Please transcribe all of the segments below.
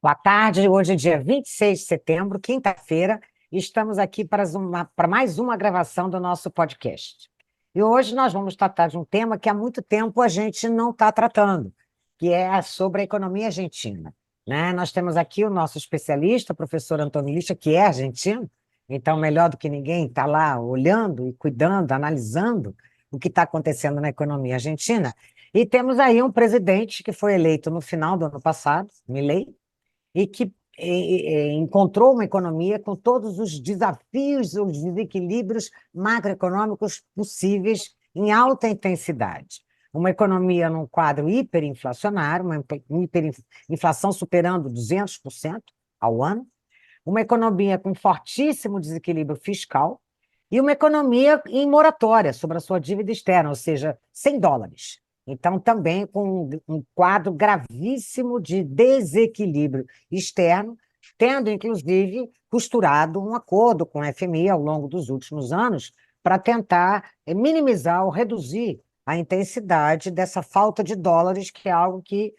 Boa tarde, hoje é dia 26 de setembro, quinta-feira, e estamos aqui para mais uma gravação do nosso podcast. E hoje nós vamos tratar de um tema que há muito tempo a gente não está tratando, que é sobre a economia argentina, né? Nós temos aqui o nosso especialista, o professor Antônio Lixa, que é argentino, então melhor do que ninguém está lá olhando e cuidando, analisando o que está acontecendo na economia argentina. E temos aí um presidente que foi eleito no final do ano passado, Milei, e que encontrou uma economia com todos os desafios, os desequilíbrios macroeconômicos possíveis em alta intensidade. Uma economia num quadro hiperinflacionário, uma hiperinflação superando 200% ao ano, uma economia com fortíssimo desequilíbrio fiscal e uma economia em moratória sobre a sua dívida externa, ou seja, sem dólares. Então, também com um quadro gravíssimo de desequilíbrio externo, tendo, inclusive, costurado um acordo com a FMI ao longo dos últimos anos para tentar minimizar ou reduzir a intensidade dessa falta de dólares, que é algo que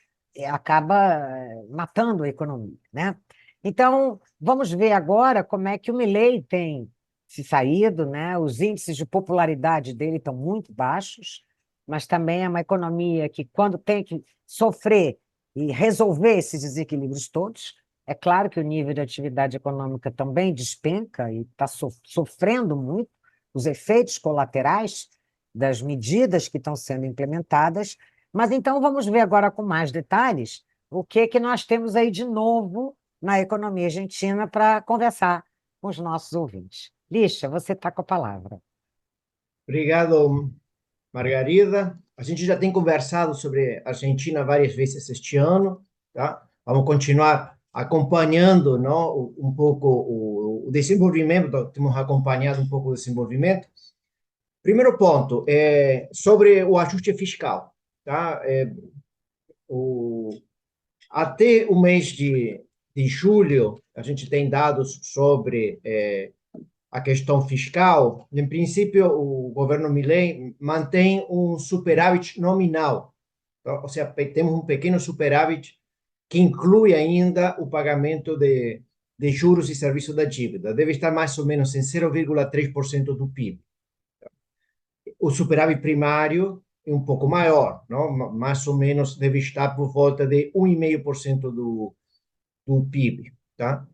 acaba matando a economia, né? Então, vamos ver agora como é que o Milei tem se saído, né? Os índices de popularidade dele estão muito baixos, mas também é uma economia que, quando tem que sofrer e resolver esses desequilíbrios todos, é claro que o nível de atividade econômica também despenca e está sofrendo muito os efeitos colaterais das medidas que estão sendo implementadas. Mas então vamos ver agora com mais detalhes o que nós temos aí de novo na economia argentina para conversar com os nossos ouvintes. Lixa, você está com a palavra. Obrigado, Margarida. A gente já tem conversado sobre a Argentina várias vezes este ano, tá? Vamos continuar acompanhando, não, um pouco o desenvolvimento, temos acompanhado um pouco o desenvolvimento. Primeiro ponto é sobre o ajuste fiscal, tá? O, Até o mês de julho, a gente tem dados sobre a questão fiscal. Em princípio, o governo Milei mantém um superávit nominal, ou seja, temos um pequeno superávit que inclui ainda o pagamento de juros e serviços da dívida. Deve estar mais ou menos em 0,3% do PIB. O superávit primário é um pouco maior, não? Mais ou menos deve estar por volta de 1,5% do PIB, tá?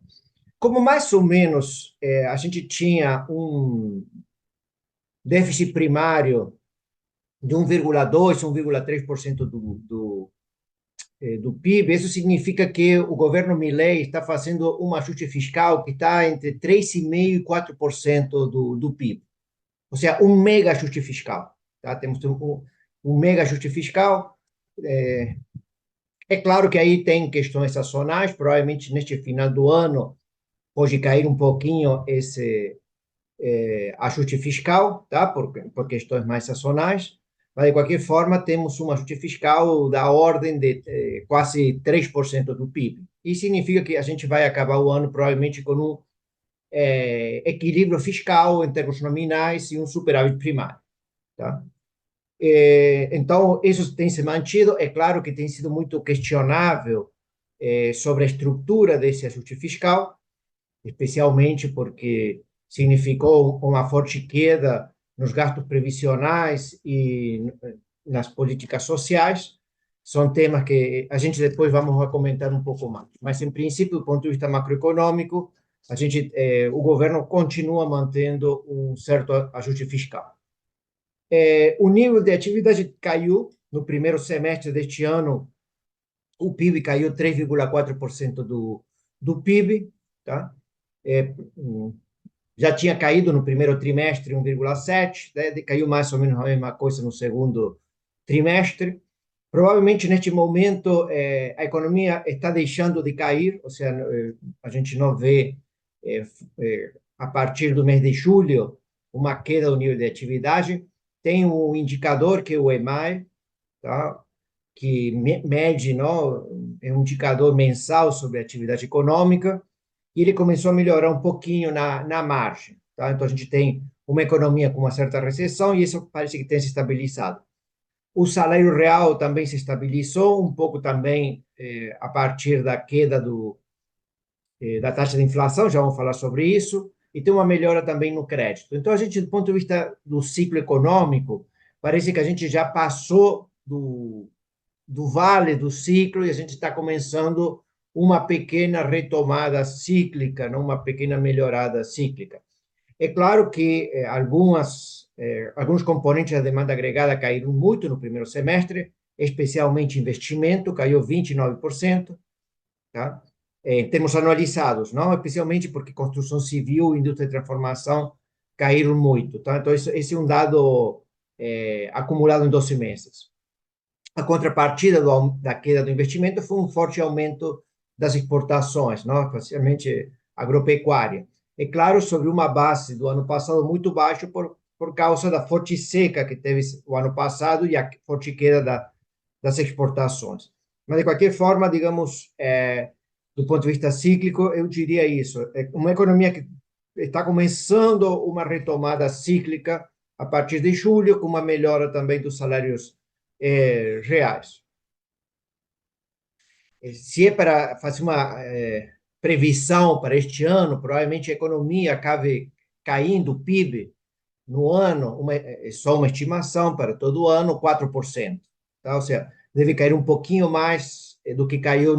Como mais ou menos a gente tinha um déficit primário de 1,2%, 1,3% do PIB, isso significa que o governo Milei está fazendo um ajuste fiscal que está entre 3,5% e 4% do PIB. Ou seja, um mega ajuste fiscal. Tá? Temos um mega ajuste fiscal. É claro que aí tem questões sazonais, provavelmente neste final do ano pode cair um pouquinho esse ajuste fiscal, tá? Por questões mais sazonais, mas de qualquer forma temos um ajuste fiscal da ordem de quase 3% do PIB. Isso significa que a gente vai acabar o ano provavelmente com um equilíbrio fiscal em termos nominais e um superávit primário, tá? Então, isso tem se mantido. É claro que tem sido muito questionável sobre a estrutura desse ajuste fiscal, especialmente porque significou uma forte queda nos gastos previsionais e nas políticas sociais. São temas que a gente depois vamos comentar um pouco mais. Mas, em princípio, do ponto de vista macroeconômico, o governo continua mantendo um certo ajuste fiscal. O nível de atividade caiu no primeiro semestre deste ano. O PIB caiu 3,4% do PIB, tá? É, já tinha caído no primeiro trimestre 1,7%, né? Caiu mais ou menos a mesma coisa no segundo trimestre. Provavelmente, neste momento, a economia está deixando de cair, ou seja, a gente não vê, a partir do mês de julho, uma queda do nível de atividade. Tem um indicador que é o EMAI, tá? Que mede, não? É um indicador mensal sobre a atividade econômica, e ele começou a melhorar um pouquinho na margem. Tá? Então, a gente tem uma economia com uma certa recessão e isso parece que tem se estabilizado. O salário real também se estabilizou, um pouco também a partir da queda da taxa de inflação, já vamos falar sobre isso, e tem uma melhora também no crédito. Então, a gente, do ponto de vista do ciclo econômico, parece que a gente já passou do vale do ciclo e a gente está começando uma pequena retomada cíclica, não uma pequena melhorada cíclica. É claro que alguns componentes da demanda agregada caíram muito no primeiro semestre, especialmente investimento, caiu 29%, tá? Em termos anualizados, não especialmente porque construção civil e indústria de transformação caíram muito, tá? Então, esse é um dado acumulado em 12 meses. A contrapartida da queda do investimento foi um forte aumento das exportações, não? Especialmente agropecuária. É claro, sobre uma base do ano passado muito baixo por causa da forte seca que teve o ano passado e a forte queda das exportações. Mas, de qualquer forma, digamos, do ponto de vista cíclico, eu diria isso. É uma economia que está começando uma retomada cíclica a partir de julho, com uma melhora também dos salários reais. Se é para fazer uma previsão para este ano, provavelmente a economia acabe caindo, o PIB, no ano, é só uma estimação para todo ano, 4%. Tá? Ou seja, deve cair um pouquinho mais do que caiu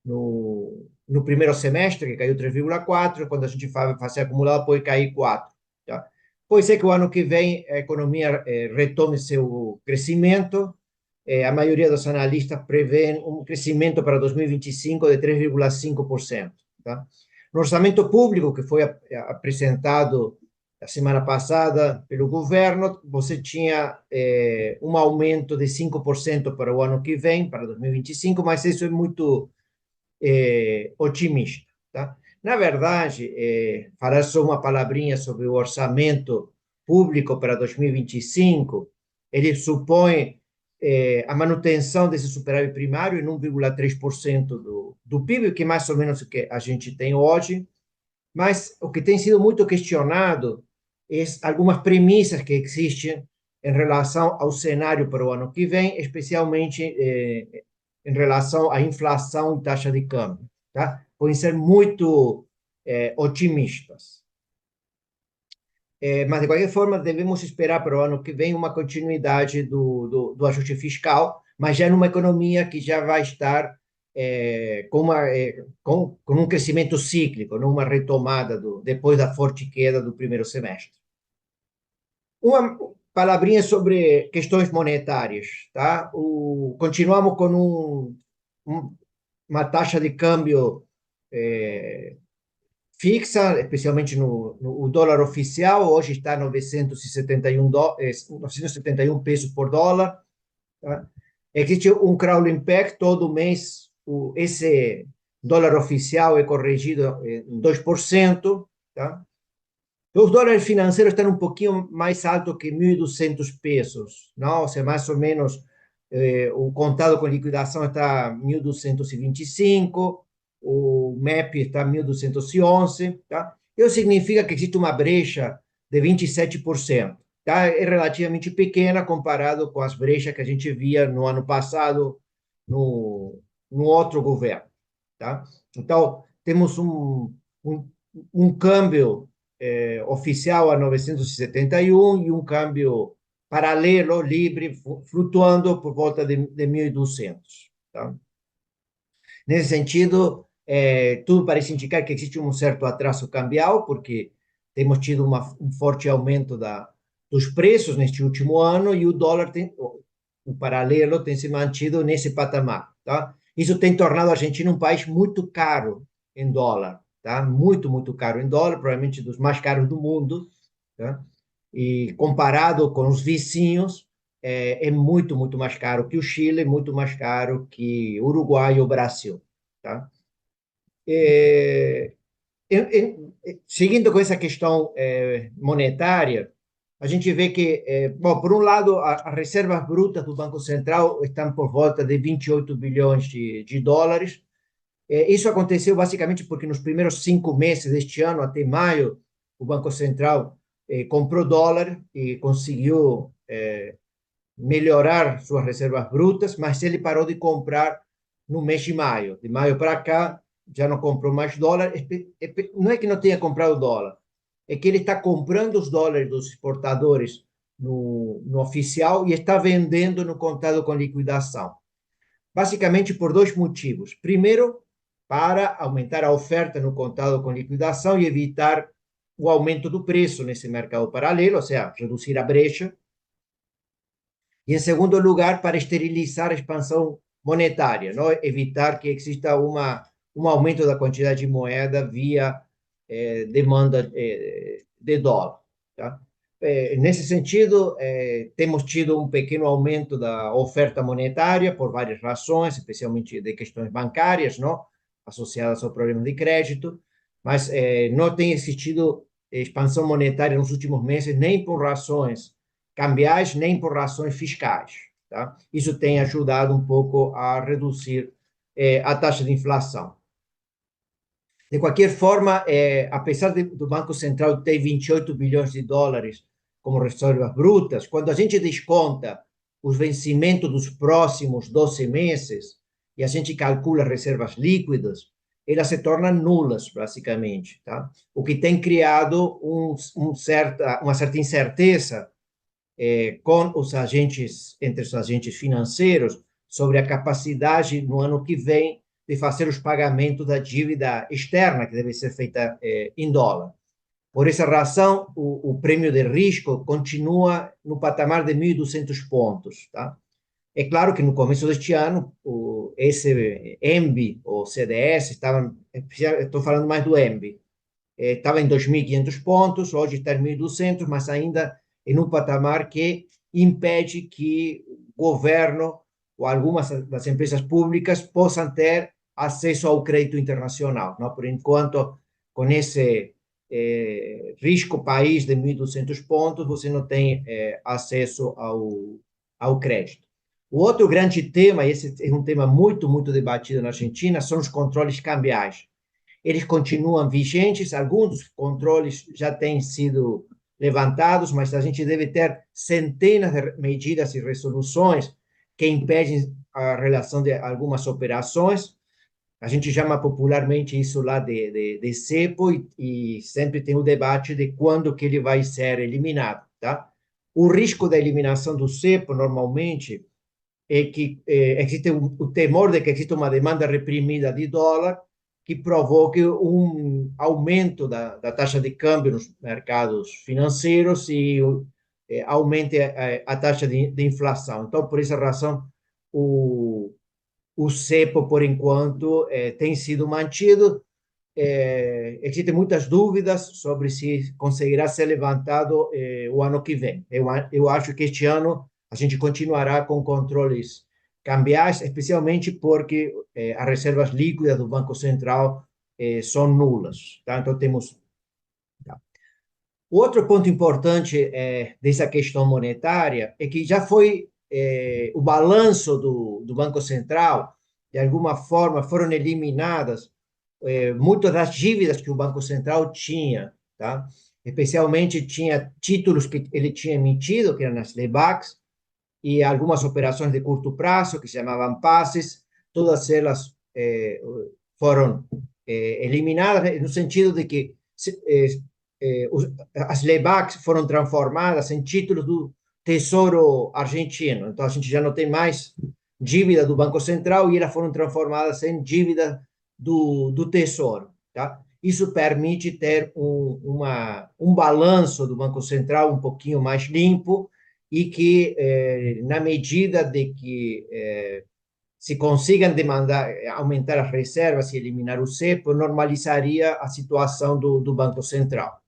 no primeiro semestre, que caiu 3,4%, quando a gente faz acumulado, pode cair 4%. Tá? Pode ser que o ano que vem a economia retome seu crescimento. A maioria dos analistas prevê um crescimento para 2025 de 3,5%. Tá? No orçamento público, que foi apresentado a semana passada pelo governo, você tinha um aumento de 5% para o ano que vem, para 2025, mas isso é muito otimista. Tá? Na verdade, falar só uma palavrinha sobre o orçamento público para 2025, ele supõe a manutenção desse superávit primário em 1,3% do PIB, que é mais ou menos o que a gente tem hoje, mas o que tem sido muito questionado é algumas premissas que existem em relação ao cenário para o ano que vem, especialmente em relação à inflação e taxa de câmbio. Tá? Podem ser muito otimistas. Mas, de qualquer forma, devemos esperar para o ano que vem uma continuidade do ajuste fiscal, mas já numa economia que já vai estar com um crescimento cíclico, numa retomada depois da forte queda do primeiro semestre. Uma palavrinha sobre questões monetárias. Tá? Continuamos com uma taxa de câmbio fixa, especialmente no dólar oficial, hoje está 971 pesos por dólar. Tá? Existe um crawling peg, todo mês esse dólar oficial é corrigido em 2%. Tá? Os dólares financeiros estão um pouquinho mais altos que 1.200 pesos, não? Ou seja, mais ou menos o contado com liquidação está 1.225, o MEP está 1.211, tá? Isso significa que existe uma brecha de 27%, tá? É relativamente pequena comparado com as brechas que a gente via no ano passado no outro governo, tá? Então, temos um câmbio oficial a 971 e um câmbio paralelo, livre, flutuando por volta de 1.200. Tá? Nesse sentido, tudo parece indicar que existe um certo atraso cambial, porque temos tido um forte aumento dos preços neste último ano e o dólar o paralelo tem se mantido nesse patamar. Tá? Isso tem tornado a Argentina um país muito caro em dólar. Tá? Muito, muito caro em dólar, provavelmente dos mais caros do mundo. Tá? E comparado com os vizinhos, é muito, muito mais caro que o Chile, muito mais caro que o Uruguai e o Brasil. Tá? Seguindo com essa questão monetária, a gente vê que, bom, por um lado, as reservas brutas do Banco Central estão por volta de 28 bilhões de dólares. Isso aconteceu basicamente porque nos primeiros 5 meses deste ano, até maio, o Banco Central comprou dólar e conseguiu melhorar suas reservas brutas, mas ele parou de comprar no mês de maio. De maio para cá, já não comprou mais dólar. Não é que não tenha comprado dólar, é que ele está comprando os dólares dos exportadores no oficial e está vendendo no contado com liquidação. Basicamente por dois motivos. Primeiro, para aumentar a oferta no contado com liquidação e evitar o aumento do preço nesse mercado paralelo, ou seja, reduzir a brecha. E, em segundo lugar, para esterilizar a expansão monetária, não? Evitar que exista um aumento da quantidade de moeda via demanda de dólar. Tá? Nesse sentido, temos tido um pequeno aumento da oferta monetária por várias razões, especialmente de questões bancárias, não? Associadas ao problema de crédito, mas não tem existido expansão monetária nos últimos meses, nem por razões cambiais, nem por razões fiscais. Tá? Isso tem ajudado um pouco a reduzir a taxa de inflação. De qualquer forma, apesar do Banco Central ter 28 bilhões de dólares como reservas brutas, quando a gente desconta os vencimentos dos próximos 12 meses e a gente calcula reservas líquidas, elas se tornam nulas, basicamente. Tá? O que tem criado uma certa incerteza com os agentes, entre os agentes financeiros, sobre a capacidade no ano que vem de fazer os pagamentos da dívida externa, que deve ser feita em dólar. Por essa razão, o prêmio de risco continua no patamar de 1.200 pontos. Tá? É claro que no começo deste ano, esse ENB, ou CDS, estou falando mais do ENB, estava em 2.500 pontos, hoje está em 1.200, mas ainda em um patamar que impede que o governo ou algumas das empresas públicas possam ter acesso ao crédito internacional. Não? Por enquanto, com esse risco país de 1.200 pontos, você não tem acesso ao crédito. O outro grande tema, e esse é um tema muito, muito debatido na Argentina, são os controles cambiais. Eles continuam vigentes, alguns controles já têm sido levantados, mas a gente deve ter centenas de medidas e resoluções que impedem a relação de algumas operações. A gente chama popularmente isso lá de cepo e sempre tem o debate de quando que ele vai ser eliminado, tá? O risco da eliminação do cepo, normalmente, é que existe o temor de que exista uma demanda reprimida de dólar que provoque um aumento da taxa de câmbio nos mercados financeiros e aumente a taxa de inflação. Então, por essa razão, o cepo, por enquanto, tem sido mantido. Existem muitas dúvidas sobre se conseguirá ser levantado o ano que vem. Eu acho que este ano a gente continuará com controles cambiais, especialmente porque as reservas líquidas do Banco Central são nulas. Tá? Então, temos. Tá. Outro ponto importante dessa questão monetária é que já foi o balanço do Banco Central, de alguma forma, foram eliminadas muitas das dívidas que o Banco Central tinha, tá? Especialmente tinha títulos que ele tinha emitido, que eram as LEBACs, e algumas operações de curto prazo, que se chamavam PASES, todas elas foram eliminadas, no sentido de que as LEBACs foram transformadas em títulos do Tesouro Argentino. Então, a gente já não tem mais dívida do Banco Central e elas foram transformadas em dívida do Tesouro. Tá? Isso permite ter um balanço do Banco Central um pouquinho mais limpo e que, na medida de que se consigam aumentar as reservas e eliminar o cepo, normalizaria a situação do Banco Central.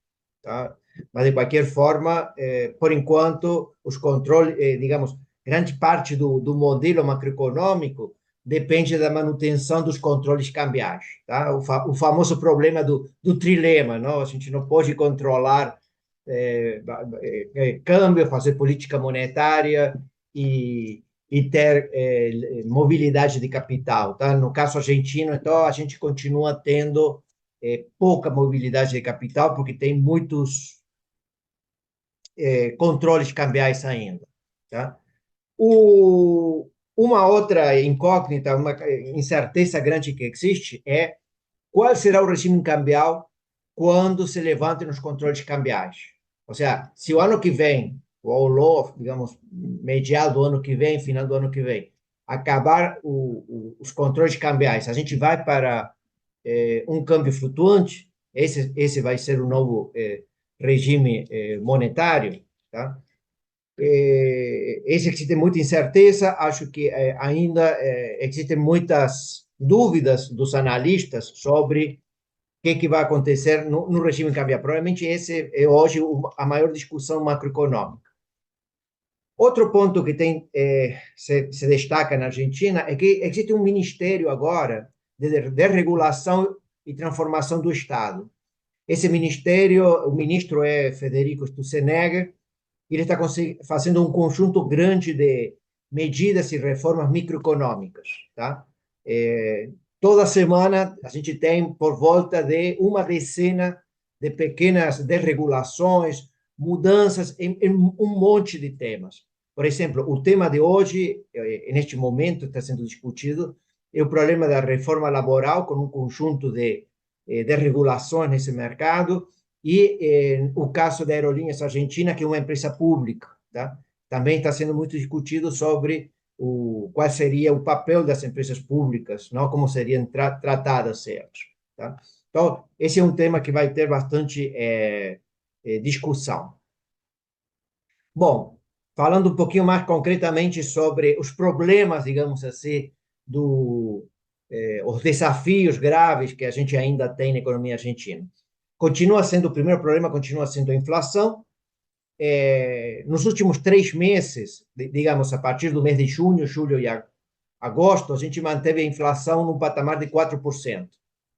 Tá? Mas, de qualquer forma, por enquanto, os controles, digamos, grande parte do modelo macroeconômico depende da manutenção dos controles cambiais. Tá? O famoso problema do trilema, não? A gente não pode controlar câmbio, fazer política monetária e ter mobilidade de capital. Tá? No caso argentino, então, a gente continua tendo pouca mobilidade de capital, porque tem muitos controles cambiais ainda. Tá? Uma outra incógnita, uma incerteza grande que existe é qual será o regime cambial quando se levantem os controles cambiais. Ou seja, se o ano que vem, ou digamos, mediado do ano que vem, final do ano que vem, acabar os controles cambiais, a gente vai para um câmbio flutuante, esse vai ser o novo regime monetário, tá? Existe muita incerteza, acho que ainda existem muitas dúvidas dos analistas sobre o que vai acontecer no regime cambiar. Provavelmente esse é hoje a maior discussão macroeconômica. Outro ponto que se destaca na Argentina é que existe um ministério agora de regulação e transformação do Estado. Esse ministério, o ministro é Federico Sturzenegger, ele está fazendo um conjunto grande de medidas e reformas microeconômicas, tá? Toda semana a gente tem por volta de uma decena de pequenas desregulações, mudanças em um monte de temas. Por exemplo, o tema de hoje, neste momento, está sendo discutido, é o problema da reforma laboral, com um conjunto de desregulações nesse mercado, e o caso da Aerolíneas Argentina, que é uma empresa pública, tá? Também está sendo muito discutido sobre qual seria o papel das empresas públicas, não como seriam tratadas elas, tá? Então, esse é um tema que vai ter bastante discussão. Bom, falando um pouquinho mais concretamente sobre os problemas, digamos assim, os desafios graves que a gente ainda tem na economia argentina. O primeiro problema continua sendo a inflação. Nos últimos 3 meses, digamos, a partir do mês de junho, julho e agosto, a gente manteve a inflação num patamar de 4%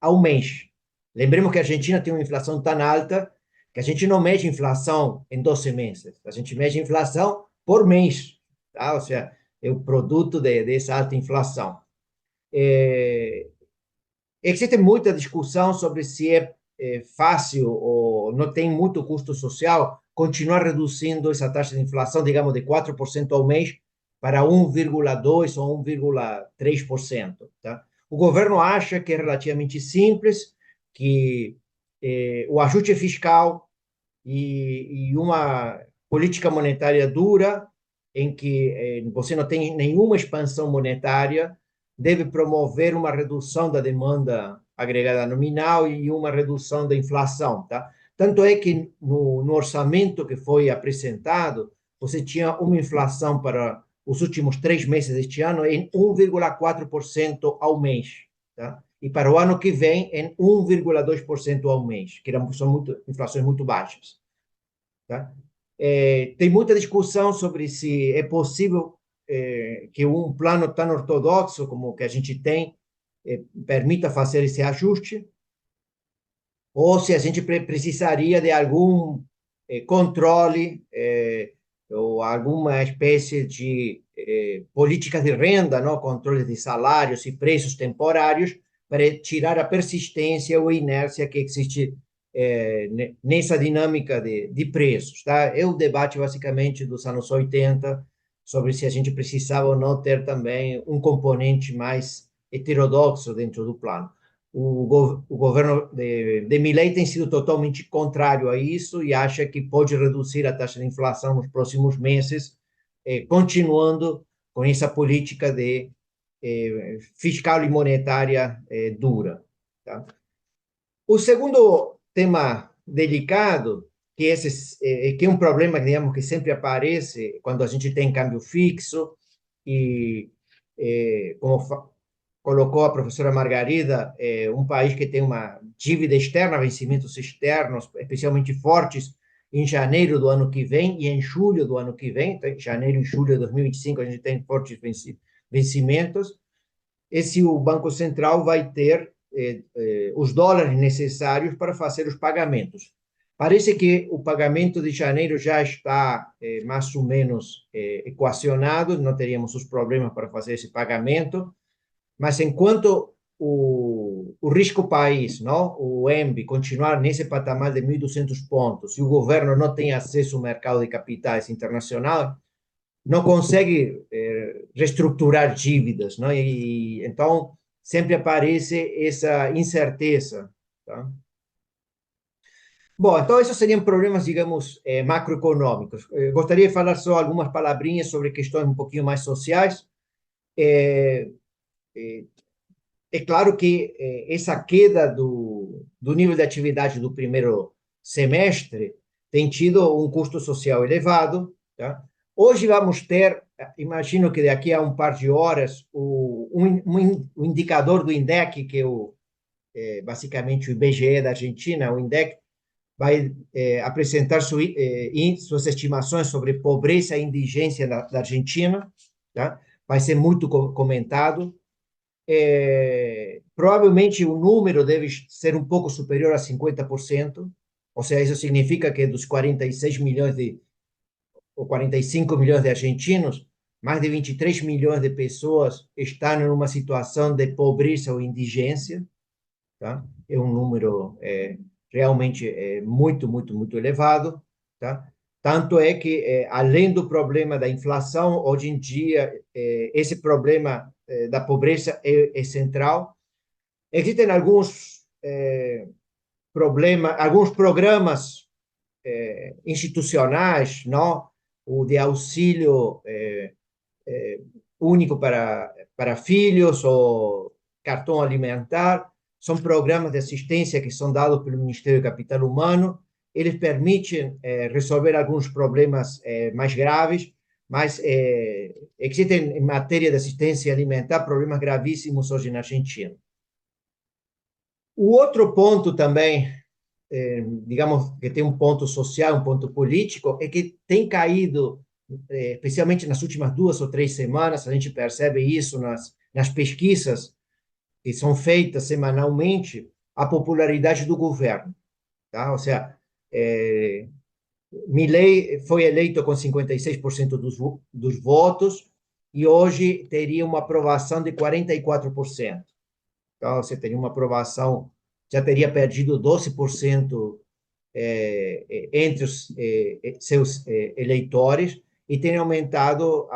ao mês. Lembremos que a Argentina tem uma inflação tão alta que a gente não mede inflação em 12 meses, a gente mede inflação por mês, tá? Ou seja, é o produto dessa alta inflação. Existe muita discussão sobre se é fácil ou não tem muito custo social continuar reduzindo essa taxa de inflação, digamos, de 4% ao mês para 1,2% ou 1,3%. Tá? O governo acha que é relativamente simples, que o ajuste fiscal e uma política monetária dura, em que você não tem nenhuma expansão monetária, deve promover uma redução da demanda agregada nominal e uma redução da inflação, tá? Tanto é que no orçamento que foi apresentado, você tinha uma inflação para os últimos 3 meses deste ano em 1,4% ao mês, tá? E para o ano que vem em 1,2% ao mês, que são inflações muito baixas, tá? Tem muita discussão sobre se é possível que um plano tão ortodoxo como que a gente tem permita fazer esse ajuste, ou se a gente precisaria de algum controle ou alguma espécie de política de renda, não? Controle de salários e preços temporários para tirar a persistência ou a inércia que existe nessa dinâmica de preços, tá? É o debate basicamente dos anos 80 sobre se a gente precisava ou não ter também um componente mais heterodoxo dentro do plano. O governo de Milei tem sido totalmente contrário a isso e acha que pode reduzir a taxa de inflação nos próximos meses, continuando com essa política de fiscal e monetária dura, tá? O segundo tema delicado, que é um problema, digamos, que sempre aparece quando a gente tem câmbio fixo, e como colocou a professora Margarida, um país que tem uma dívida externa, vencimentos externos, especialmente fortes, em janeiro do ano que vem e em julho do ano que vem, então, em janeiro e julho de 2025 a gente tem fortes vencimentos, e se o Banco Central vai ter os dólares necessários para fazer os pagamentos. Parece que o pagamento de janeiro já está mais ou menos equacionado, não teríamos os problemas para fazer esse pagamento, mas enquanto o risco país, não, o ENB, continuar nesse patamar de 1.200 pontos e o governo não tem acesso ao mercado de capitais internacional, não consegue reestruturar dívidas, não? E então sempre aparece essa incerteza, tá? Bom, então esses seriam problemas, digamos, macroeconômicos. Gostaria de falar só algumas palavrinhas sobre questões um pouquinho mais sociais. É, é, é claro que essa queda do nível de atividade do primeiro semestre tem tido um custo social elevado, tá? Hoje vamos ter, imagino que daqui a um par de horas, o indicador do INDEC, que é basicamente o IBGE da Argentina, o INDEC, vai apresentar suas estimações sobre pobreza e indigência da Argentina, tá? Vai ser muito comentado. Provavelmente o número deve ser um pouco superior a 50%, ou seja, isso significa que dos 46 milhões ou 45 milhões de argentinos, mais de 23 milhões de pessoas estão em uma situação de pobreza ou indigência, tá? É um número realmente muito, muito, muito elevado, tá? Tanto é que, além do problema da inflação, hoje em dia, esse problema da pobreza é central. Existem alguns programas institucionais, não? O de auxílio único para filhos, ou cartão alimentar, são programas de assistência que são dados pelo Ministério do Capital Humano. Eles permitem resolver alguns problemas mais graves, mas existem, em matéria de assistência alimentar, problemas gravíssimos hoje na Argentina. O outro ponto também, digamos que tem um ponto social, um ponto político, é que tem caído, especialmente nas últimas 2 ou 3 semanas, a gente percebe isso nas pesquisas que são feitas semanalmente, a popularidade do governo, tá? Ou seja, Milei foi eleito com 56% dos votos e hoje teria uma aprovação de 44%. Então, você teria uma aprovação, já teria perdido 12% entre os seus eleitores e tem aumentado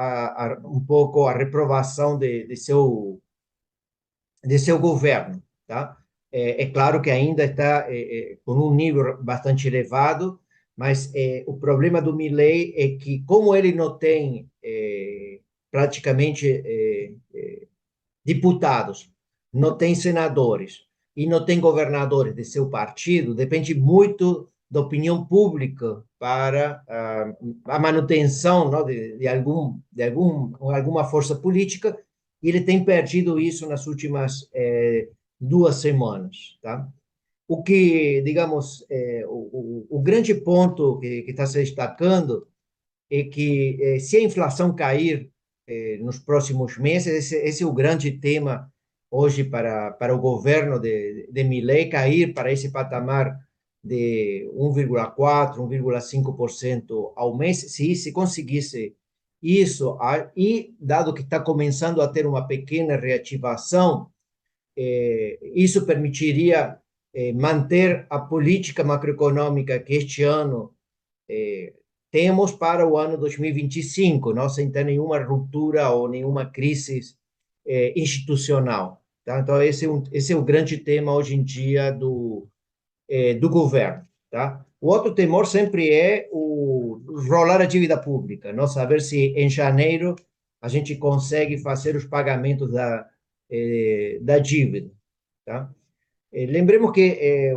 um pouco a reprovação de seu governo, tá? É claro que ainda está com um nível bastante elevado, mas o problema do Milei é que, como ele não tem praticamente deputados, não tem senadores e não tem governadores de seu partido, depende muito da opinião pública para a manutenção, não, de alguma força política, e ele tem perdido isso nas últimas 2 semanas, tá? O que, digamos, o grande ponto que está se destacando é que, se a inflação cair nos próximos meses, esse é o grande tema hoje para o governo de Milei, cair para esse patamar de 1,4%, 1,5% ao mês. Se conseguisse isso, e dado que está começando a ter uma pequena reativação, isso permitiria manter a política macroeconômica que este ano temos para o ano 2025, não, sem ter nenhuma ruptura ou nenhuma crise institucional. Tá? Então, esse é o grande tema hoje em dia do governo. Tá? O outro temor sempre é o rolar a dívida pública, não saber se em janeiro a gente consegue fazer os pagamentos da dívida. Tá? Lembremos que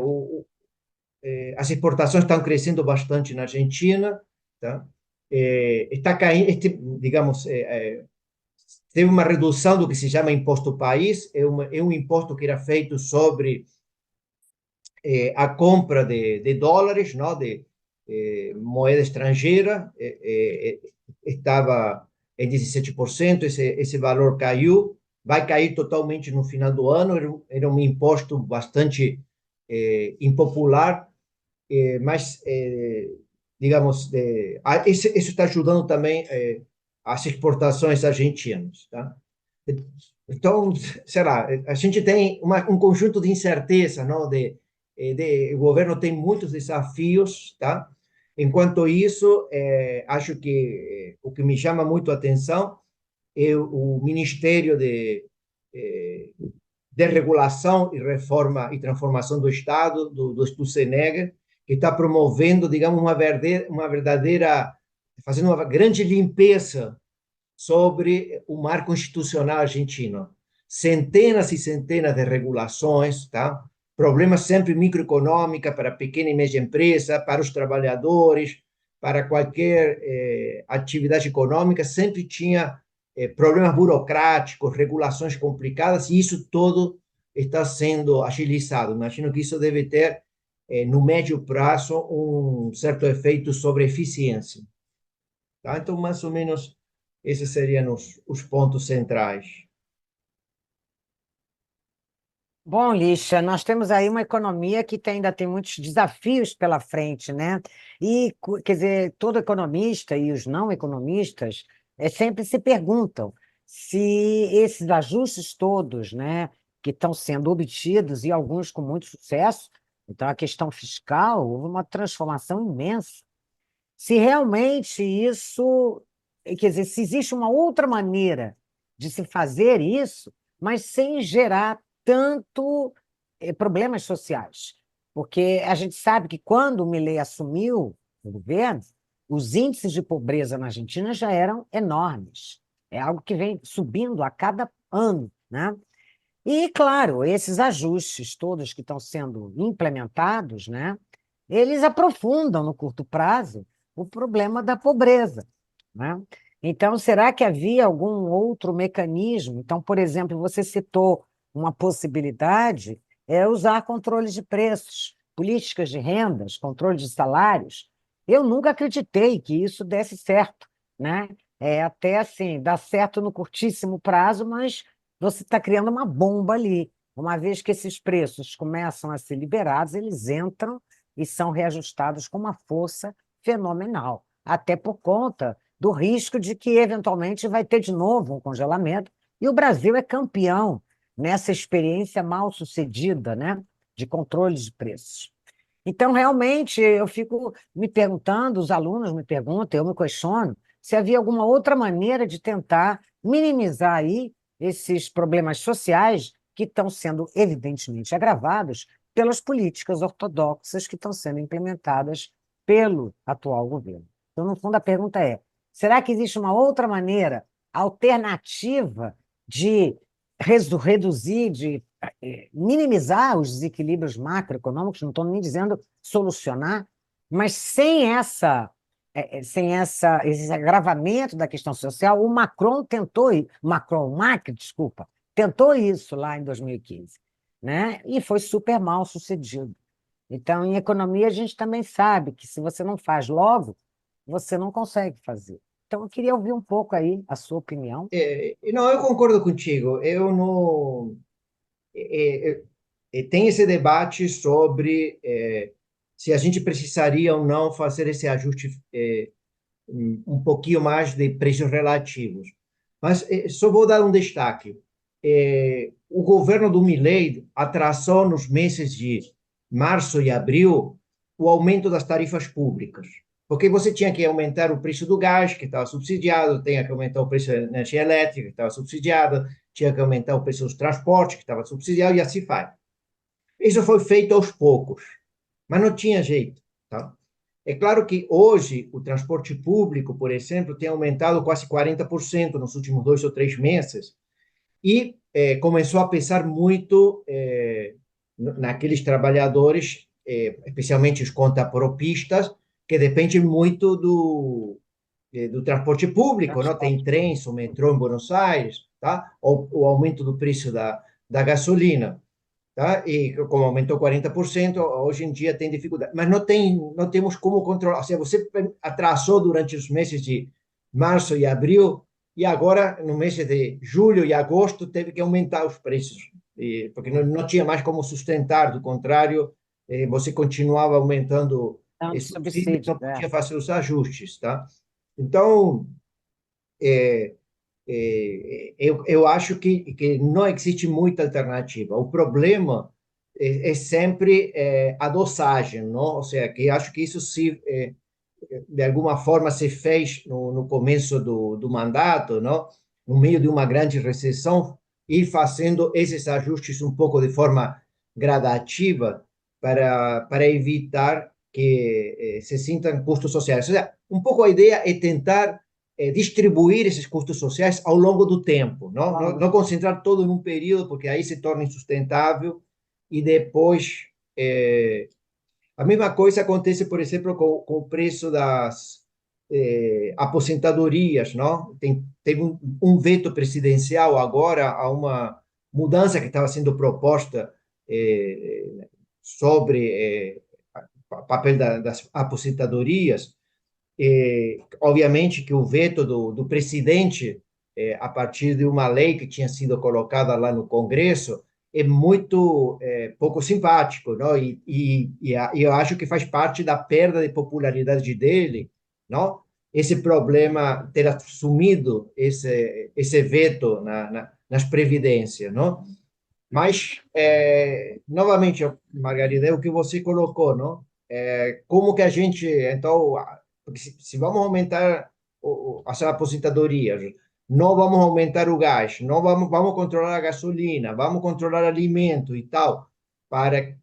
as exportações estão crescendo bastante na Argentina, tá? Está caindo, digamos, teve uma redução do que se chama imposto país, é um imposto que era feito sobre a compra de dólares, não, de moeda estrangeira, estava em 17%, esse valor caiu, vai cair totalmente no final do ano, era um imposto bastante impopular, mas, digamos, isso está ajudando também as exportações argentinas, tá? Então, sei lá, a gente tem um conjunto de incerteza, não? O governo tem muitos desafios, tá? Enquanto isso, acho que o que me chama muito a atenção é o Ministério eh, de Regulação e Reforma e Transformação do Estado, do SENEG, que está promovendo, digamos, uma verdadeira, fazendo uma grande limpeza sobre o marco institucional argentino. Centenas e centenas de regulações, tá? Problemas sempre microeconômica para pequena e média empresa, para os trabalhadores, para qualquer atividade econômica, sempre tinha problemas burocráticos, regulações complicadas, e isso todo está sendo agilizado. Imagino que isso deve ter, no médio prazo, um certo efeito sobre a eficiência. Tá? Então, mais ou menos, esses seriam os pontos centrais. Bom, Lixa, nós temos aí uma economia que ainda tem muitos desafios pela frente, né? E, quer dizer, todo economista e os não economistas sempre se perguntam se esses ajustes todos, né, que estão sendo obtidos, e alguns com muito sucesso, então a questão fiscal, houve uma transformação imensa. Se realmente isso, quer dizer, se existe uma outra maneira de se fazer isso, mas sem gerar tanto problemas sociais. Porque a gente sabe que quando o Milei assumiu o governo, os índices de pobreza na Argentina já eram enormes. É algo que vem subindo a cada ano, né? E, claro, esses ajustes todos que estão sendo implementados, né, eles aprofundam no curto prazo o problema da pobreza, né? Então, será que havia algum outro mecanismo? Então, por exemplo, você citou uma possibilidade usar controles de preços, políticas de rendas, controle de salários. Eu nunca acreditei que isso desse certo, né? Até assim, dá certo no curtíssimo prazo, mas você está criando uma bomba ali. Uma vez que esses preços começam a ser liberados, eles entram e são reajustados com uma força fenomenal, até por conta do risco de que, eventualmente, vai ter de novo um congelamento, e o Brasil é campeão nessa experiência mal sucedida, né, de controle de preços. Então, realmente, eu fico me perguntando, os alunos me perguntam, eu me questiono, se havia alguma outra maneira de tentar minimizar aí esses problemas sociais que estão sendo evidentemente agravados pelas políticas ortodoxas que estão sendo implementadas pelo atual governo. Então, no fundo, a pergunta é: será que existe uma outra maneira alternativa de reduzir, de minimizar os desequilíbrios macroeconômicos? Não estou nem dizendo solucionar, mas esse agravamento da questão social, o Macron tentou, o Macri, desculpa, tentou isso lá em 2015, né? E foi super mal sucedido. Então, em economia, a gente também sabe que se você não faz logo, você não consegue fazer. Então, eu queria ouvir um pouco aí a sua opinião. Não, eu concordo contigo. Eu não. Tem esse debate sobre se a gente precisaria ou não fazer esse ajuste um pouquinho mais de preços relativos. Mas só vou dar um destaque. O governo do Milei atrasou nos meses de março e abril o aumento das tarifas públicas, porque você tinha que aumentar o preço do gás, que estava subsidiado, tinha que aumentar o preço da energia elétrica, que estava subsidiada, tinha que aumentar o preço dos transportes, que estava subsidiado, e assim vai. Isso foi feito aos poucos, mas não tinha jeito, tá? É claro que hoje o transporte público, por exemplo, tem aumentado quase 40% nos últimos 2 ou 3 meses e começou a pesar muito naqueles trabalhadores, especialmente os contapropistas, que dependem muito do transporte público, não? Tem Transporte trens, o metrô em Buenos Aires, tá? O aumento do preço da gasolina, tá? E como aumentou 40%, hoje em dia tem dificuldade. Mas não temos como controlar. Ou seja, você atrasou durante os meses de março e abril, e agora, no mês de julho e agosto, teve que aumentar os preços, porque não tinha mais como sustentar. Do contrário, você continuava aumentando de esse subsídio, subsídio. não podia fazer os ajustes, tá? Então, é, eu acho que não existe muita alternativa. O problema é sempre a dosagem, não? Ou seja, que acho que isso se de alguma forma se fez no começo do mandato, não? No meio de uma grande recessão, ir fazendo esses ajustes um pouco de forma gradativa para evitar que se sintam custos sociais. Ou seja, um pouco a ideia é tentar distribuir esses custos sociais ao longo do tempo, não concentrar todo em um período, porque aí se torna insustentável e depois a mesma coisa acontece, por exemplo, com o preço das aposentadorias, não? Teve um veto presidencial agora a uma mudança que estava sendo proposta sobre o papel das aposentadorias. Obviamente que o veto do presidente, a partir de uma lei que tinha sido colocada lá no Congresso, é muito pouco simpático, não? E eu acho que faz parte da perda de popularidade dele, não? Esse problema ter assumido esse veto nas previdências, não? Mas, novamente, Margarida, é o que você colocou, não? Como que a gente, então, porque se vamos aumentar as aposentadorias, não vamos aumentar o gás, não vamos controlar a gasolina, vamos controlar alimento e tal, para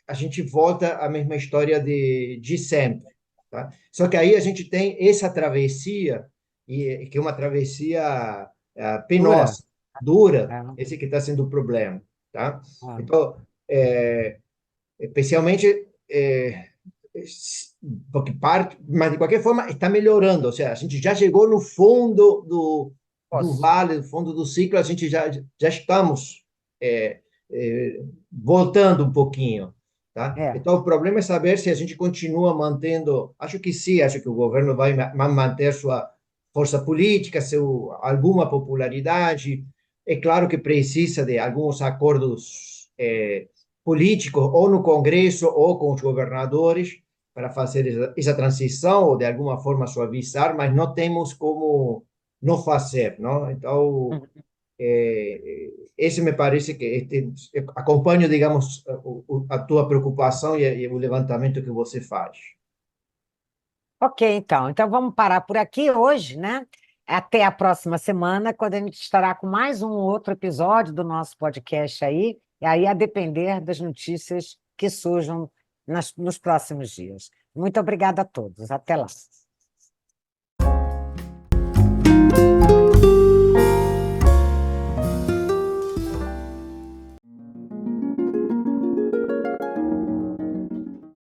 a gente volta à mesma história de sempre, tá? Só que aí a gente tem essa travessia, que é uma travessia Dura. penosa, dura, É, esse que está sendo o problema, tá? é. Então, especialmente porque parte, mas de qualquer forma está melhorando, ou seja, a gente já chegou no fundo do Posso. vale, no fundo do ciclo, a gente já estamos voltando um pouquinho, tá? É. Então, o problema é saber se a gente continua mantendo, acho que sim, acho que o governo vai manter sua força política, alguma popularidade, é claro que precisa de alguns acordos políticos, ou no Congresso, ou com os governadores, para fazer essa transição, ou de alguma forma suavizar, mas não temos como não fazer, não? Então, esse me parece que acompanho, digamos, a tua preocupação e o levantamento que você faz. Ok, então. Então vamos parar por aqui hoje, né? Até a próxima semana, quando a gente estará com mais um outro episódio do nosso podcast aí, e aí a depender das notícias que surjam nos próximos dias. Muito obrigada a todos. Até lá.